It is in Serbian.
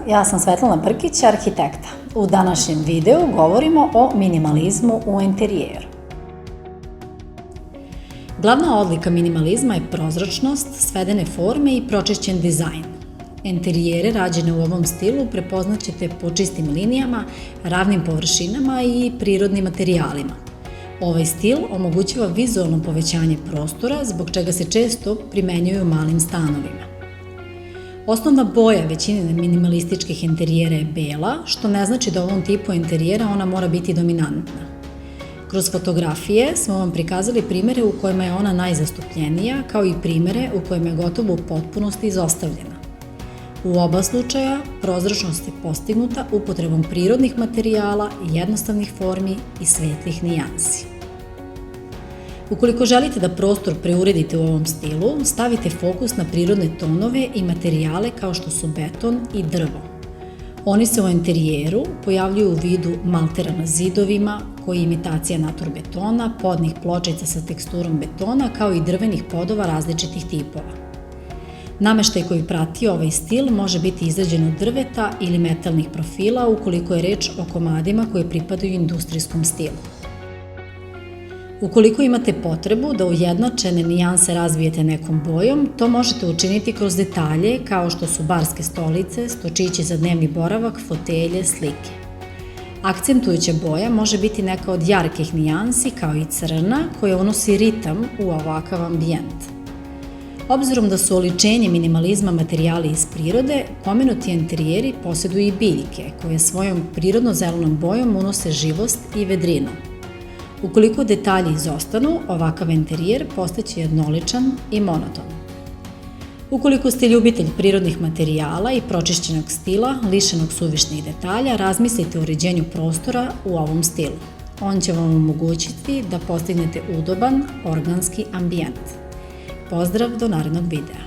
ja sam Svetlana Brkić, arhitekta. U današnjem videu govorimo o minimalizmu u interijeru. Glavna odlika minimalizma je prozračnost, svedene forme i pročišćen dizajn. Interijere rađene u ovom stilu prepoznaćete po čistim linijama, ravnim površinama i prirodnim materijalima. Ovaj stil omogućava vizualno povećanje prostora, zbog čega se često primenjuju u malim stanovima. Osnovna boja većine minimalističkih interijera je bela, što ne znači da u ovom tipu interijera ona mora biti dominantna. Kroz fotografije smo vam prikazali primere u kojima je ona najzastupljenija, kao i primere u kojima je gotovo u potpunosti izostavljena. U oba slučaja, prozračnost je postignuta upotrebom prirodnih materijala, jednostavnih formi i svetlih nijansi. Ukoliko želite da prostor preuredite u ovom stilu, stavite fokus na prirodne tonove i materijale kao što su beton i drvo. Oni se u interijeru pojavljuju u vidu maltera na zidovima, koji je imitacija naturbetona, podnih pločica sa teksturom betona, kao i drvenih podova različitih tipova. Nameštaj koji prati ovaj stil može biti izrađen od drveta ili metalnih profila ukoliko je reč o komadima koji pripadaju industrijskom stilu. Ukoliko imate potrebu da ujednačene nijanse razvijete nekom bojom, to možete učiniti kroz detalje kao što su barske stolice, stočići za dnevni boravak, fotelje, slike. Akcentujuća boja može biti neka od jarkih nijansi kao i crna koja unosi ritam u ovakav ambijent. Obzirom da su oličenje minimalizma materijali iz prirode, pomenuti interijeri posjeduju i biljke koje svojom prirodno-zelenom bojom unose živost i vedrinu. Ukoliko detalji izostanu, ovakav interijer postaće jednoličan i monoton. Ukoliko ste ljubitelj prirodnih materijala i pročišćenog stila, lišenog suvišnih detalja, razmislite o uređenju prostora u ovom stilu. On će vam omogućiti da postignete udoban, organski ambijent. Pozdrav do narednog videa!